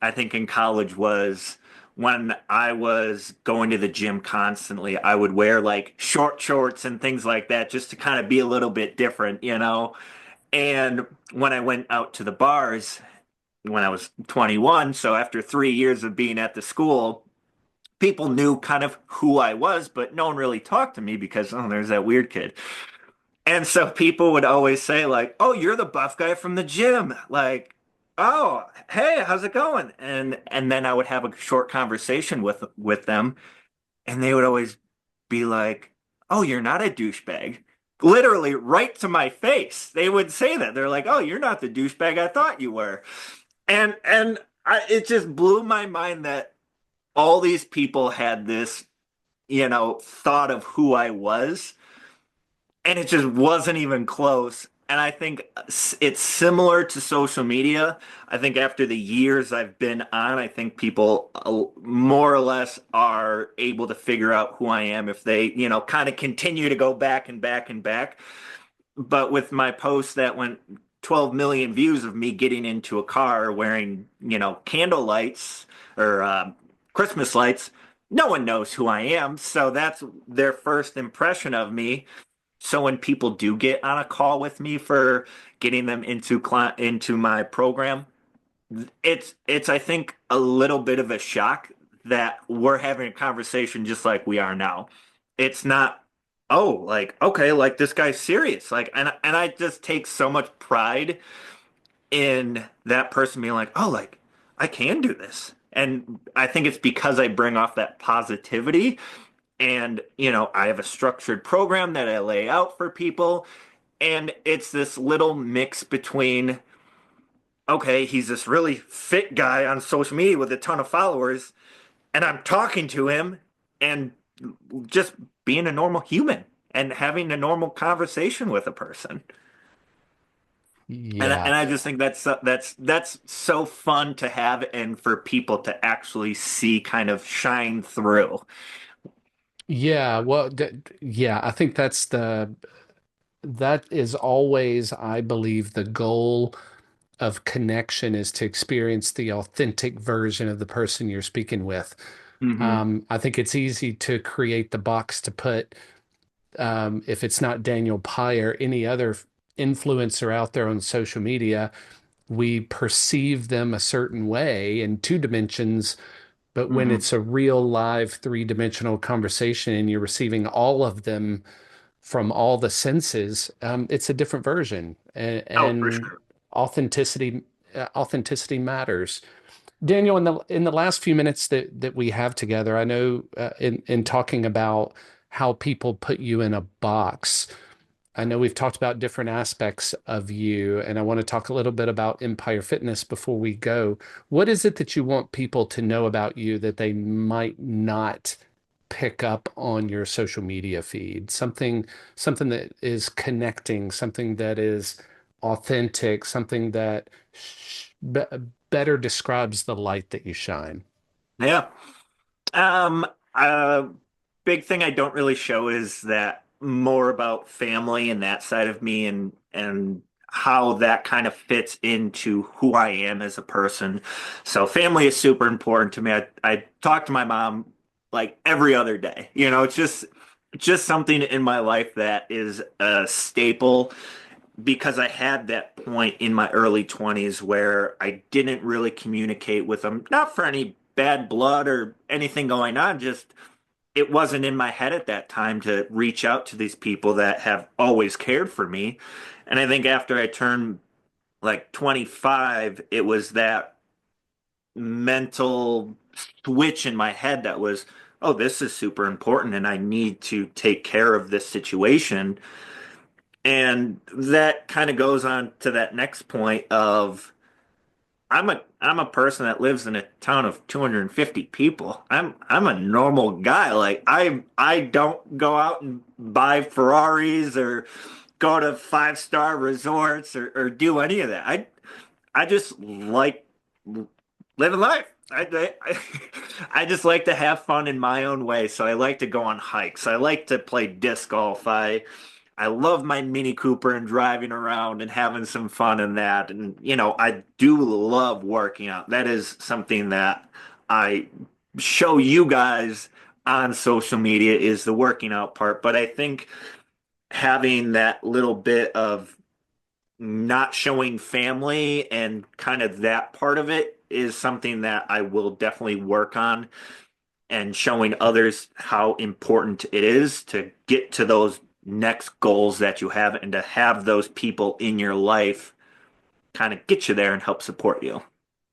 I think in college was when I was going to the gym constantly, I would wear like short shorts and things like that just to kind of be a little bit different. And when I went out to the bars when I was 21, so after 3 years of being at the school, people knew kind of who I was, but no one really talked to me because, oh, there's that weird kid. And so people would always say like, "Oh, you're the buff guy from the gym." Like, "Oh, hey, how's it going?" And then I would have a short conversation with them, and they would always be like, "Oh, you're not a douchebag." Literally right to my face. They would say that. They're like, "Oh, you're not the douchebag I thought you were." It just blew my mind that all these people had this, thought of who I was, and it just wasn't even close. And I think it's similar to social media. I think after the years I've been on, I think people more or less are able to figure out who I am if they, kind of continue to go back and back and back. But with my post that went 12 million views of me getting into a car wearing, candle lights or Christmas lights, no one knows who I am. So that's their first impression of me. So when people do get on a call with me for getting them into my program, it's I think a little bit of a shock that we're having a conversation just like we are now. It's not, oh, like, okay, like this guy's serious. Like, and I just take so much pride in that person being like, oh, like I can do this. And I think it's because I bring off that positivity, and, I have a structured program that I lay out for people. And it's this little mix between, okay, he's this really fit guy on social media with a ton of followers, and I'm talking to him and just being a normal human and having a normal conversation with a person. And Yeah. I just think that's so fun to have and for people to actually see kind of shine through. Yeah, well, yeah, I think that is always, I believe, the goal of connection is to experience the authentic version of the person you're speaking with. Hmm. I think it's easy to create the box to put, if it's not Daniel Peyer, any other influencer out there on social media, we perceive them a certain way in two dimensions. But when Hmm. it's a real live three-dimensional conversation and you're receiving all of them from all the senses, it's a different version, Oh, for and sure. authenticity matters. Daniel, in the last few minutes that we have together, I know in talking about how people put you in a box, I know we've talked about different aspects of you, and I want to talk a little bit about Empire Fitness before we go. What is it that you want people to know about you that they might not pick up on your social media feed? Something that is connecting, something that is authentic, something that be better describes the light that you shine. Yeah. Um, a big thing I don't really show is that more about family and that side of me, and how that kind of fits into who I am as a person. So family is super important to me. I talk to my mom like every other day. It's just something in my life that is a staple because I had that point in my early 20s where I didn't really communicate with them, not for any bad blood or anything going on, just it wasn't in my head at that time to reach out to these people that have always cared for me. And I think after I turned like 25, it was that mental switch in my head that was, oh, this is super important and I need to take care of this situation. And that kind of goes on to that next point of I'm a person that lives in a town of 250 people. I'm a normal guy. Like I don't go out and buy Ferraris or go to five-star resorts or do any of that. I just like living life. I just like to have fun in my own way. So I like to go on hikes. I like to play disc golf. I love my Mini Cooper and driving around and having some fun in that. And, I do love working out. That is something that I show you guys on social media is the working out part. But I think having that little bit of not showing family and kind of that part of it is something that I will definitely work on. and showing others how important it is to get to those next goals that you have and to have those people in your life kind of get you there and help support you.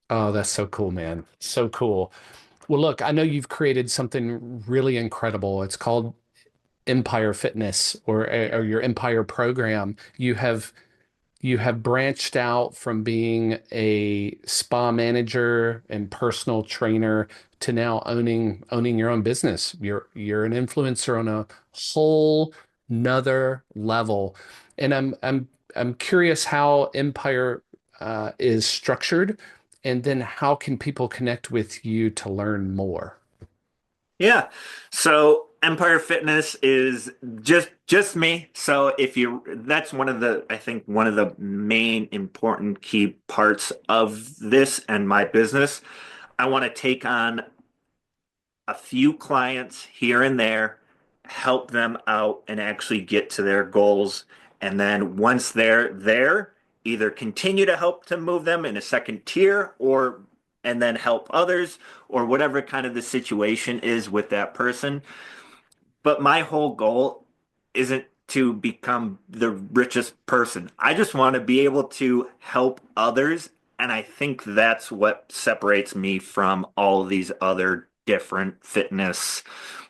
Oh, that's so cool, man. So cool. Well, look, I know you've created something really incredible. It's called Empire Fitness or your Empire program. You have branched out from being a spa manager and personal trainer to now owning your own business. You're an influencer on a whole nother level. And I'm curious how Empire is structured, and then how can people connect with you to learn more? Yeah. So Empire Fitness is just me. So if you that's one of the I think one of the main important key parts of this and my business. I want to take on a few clients here and there, help them out and actually get to their goals. And then once they're there, either continue to help to move them in a second tier or and then help others or whatever kind of the situation is with that person. But my whole goal isn't to become the richest person. I just want to be able to help others. And I think that's what separates me from all of these other different fitness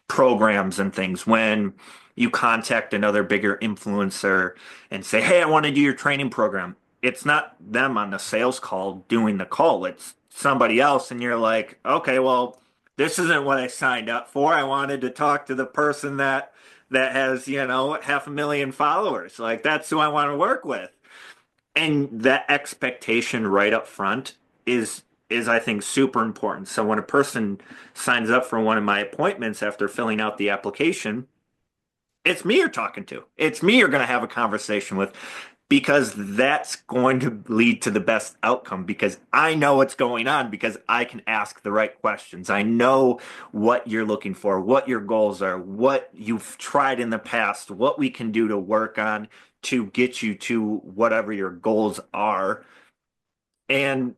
programs and things. When you contact another bigger influencer and say, "Hey, I want to do your training program," it's not them on the sales call doing the call, it's somebody else. And you're like, okay, well, this isn't what I signed up for. I wanted to talk to the person that has, 500,000 followers. Like that's who I want to work with. And that expectation right up front is I think super important. So when a person signs up for one of my appointments after filling out the application, it's me you're talking to. It's me you're going to have a conversation with because that's going to lead to the best outcome because I know what's going on because I can ask the right questions. I know what you're looking for, what your goals are, what you've tried in the past, what we can do to work on to get you to whatever your goals are. And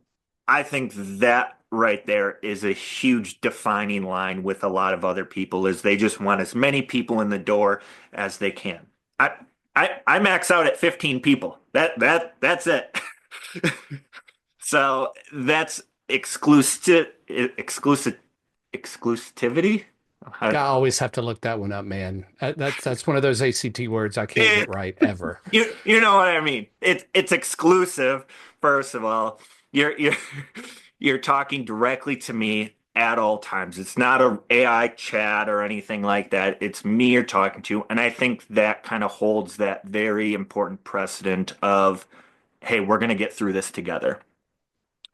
I think that right there is a huge defining line with a lot of other people is they just want as many people in the door as they can. I I max out at 15 people. That's it. So that's exclusivity. I always have to look that one up, man. That's one of those ACT words I can't get right ever. You know what I mean. It's exclusive, first of all. You're you're talking directly to me at all times. It's not a AI chat or anything like that. It's me you're talking to, and I think that kind of holds that very important precedent of, hey, we're gonna get through this together.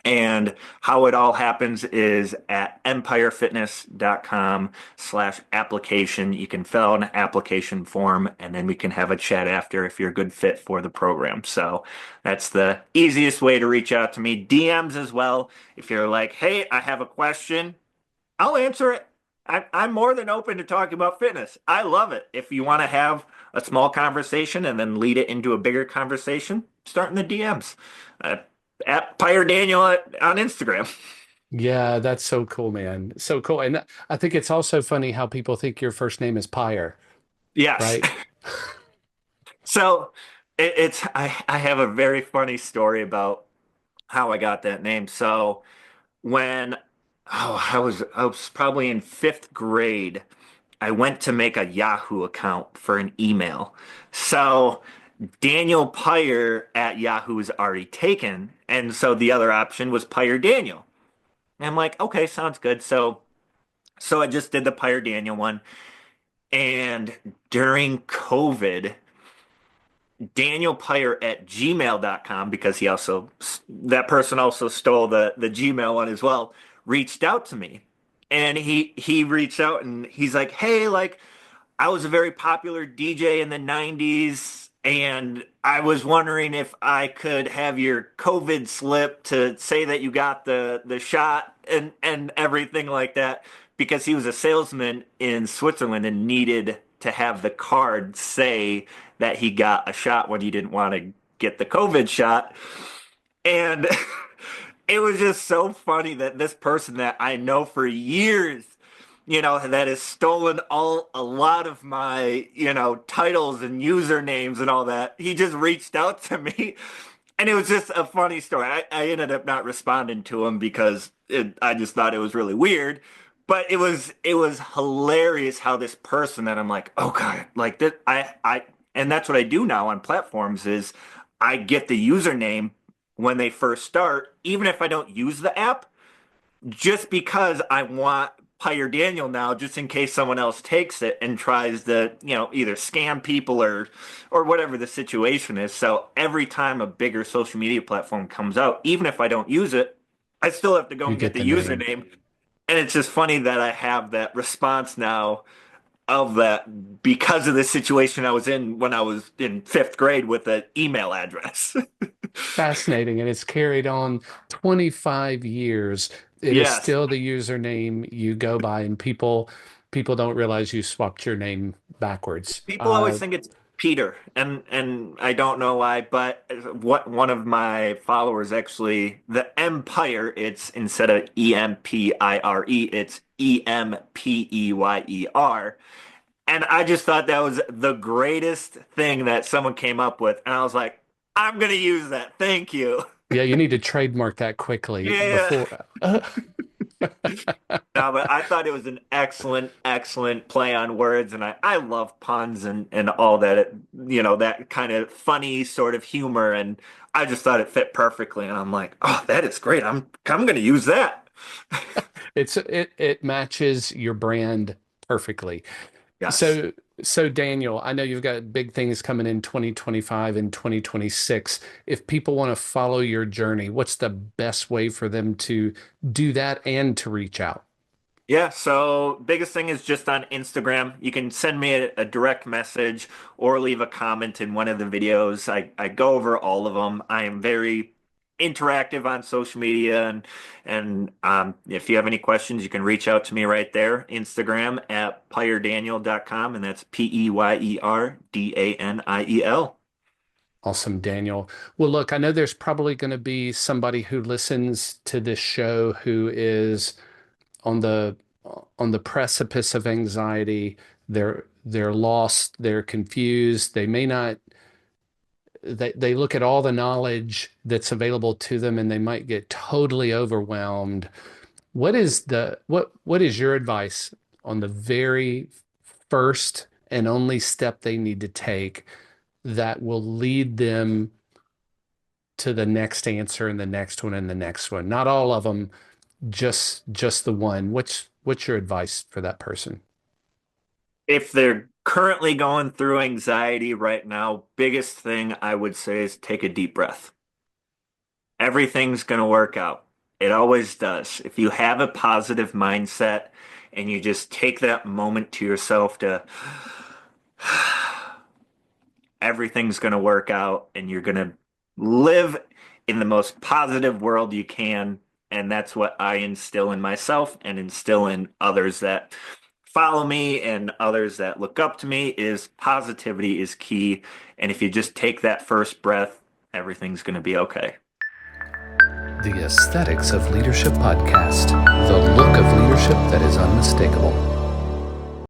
And how it all happens is at empirefitness.com/application. You can fill out an application form and then we can have a chat after if you're a good fit for the program. So that's the easiest way to reach out to me. DMs as well. If you're like, hey, I have a question, I'll answer it. I'm more than open to talking about fitness. I love it. If you want to have a small conversation and then lead it into a bigger conversation, start in the DMs. Uh, at Peyer Daniel on Instagram. Yeah, that's so cool, man. So cool. And I think it's also funny how people think your first name is Pyre, Yes. right? So I have a very funny story about how I got that name. So when I was probably in fifth grade, I went to make a Yahoo account for an email. So Daniel Peyer at Yahoo is already taken, and so the other option was Peyer Daniel. And I'm like, okay, sounds good. So I just did the Peyer Daniel one. And during COVID, Daniel Peyer at gmail.com, because that person also stole the Gmail one as well, reached out to me. And he reached out and he's like, hey, like, I was a very popular DJ in the 90s, and I was wondering if I could have your COVID slip to say that you got the shot and everything like that, because he was a salesman in Switzerland and needed to have the card say that he got a shot when he didn't want to get the COVID shot. And it was just so funny that this person that I know for years that has stolen a lot of my, titles and usernames and all that. He just reached out to me and it was just a funny story. I ended up not responding to him because I just thought it was really weird. But it was hilarious how this person that I'm like, oh God, like that and that's what I do now on platforms is I get the username when they first start, even if I don't use the app, just because I want Peyer Daniel now, just in case someone else takes it and tries to, either scam people or whatever the situation is. So every time a bigger social media platform comes out, even if I don't use it, I still have to go You and get get the the name. username. And it's just funny that I have that response now of that because of the situation I was in when I was in fifth grade with an email address. Fascinating. And it's carried on 25 years. It is Yes. still the username you go by, and people don't realize you swapped your name backwards. People always think it's Peter, and I don't know why, but what one of my followers actually, the Empire, it's instead of Empire, it's Empeyer. And I just thought that was the greatest thing that someone came up with. And I was like, I'm gonna use that. Thank you. Yeah, you need to trademark that quickly Yeah. before. No, but I thought it was an excellent, excellent play on words, and I love puns and all that, that kind of funny sort of humor, and I just thought it fit perfectly, and I'm like, oh, that is great. I'm going to use that. It matches your brand perfectly. Yes. So Daniel, I know you've got big things coming in 2025 and 2026. If people want to follow your journey, what's the best way for them to do that and to reach out? Yeah, so biggest thing is just on Instagram. You can send me a direct message or leave a comment in one of the videos. I go over all of them. I am very interactive on social media and if you have any questions, you can reach out to me right there. Instagram at peyerdaniel.com and that's PEYERDANIEL. Awesome, Daniel. Well, look, I know there's probably going to be somebody who listens to this show who is on the precipice of anxiety. They're lost, they're confused, they may not they look at all the knowledge that's available to them and they might get totally overwhelmed. What is your advice on the very first and only step they need to take that will lead them to the next answer and the next one and the next one? Not all of them, just the one. What's your advice for that person? If they're currently going through anxiety right now, biggest thing I would say is take a deep breath. Everything's going to work out. It always does. If you have a positive mindset and you just take that moment to yourself to everything's going to work out and you're going to live in the most positive world you can. And that's what I instill in myself and instill in others that follow me and others that look up to me is positivity is key. And if you just take that first breath, everything's going to be okay. The Aesthetics of Leadership podcast, the look of leadership that is unmistakable.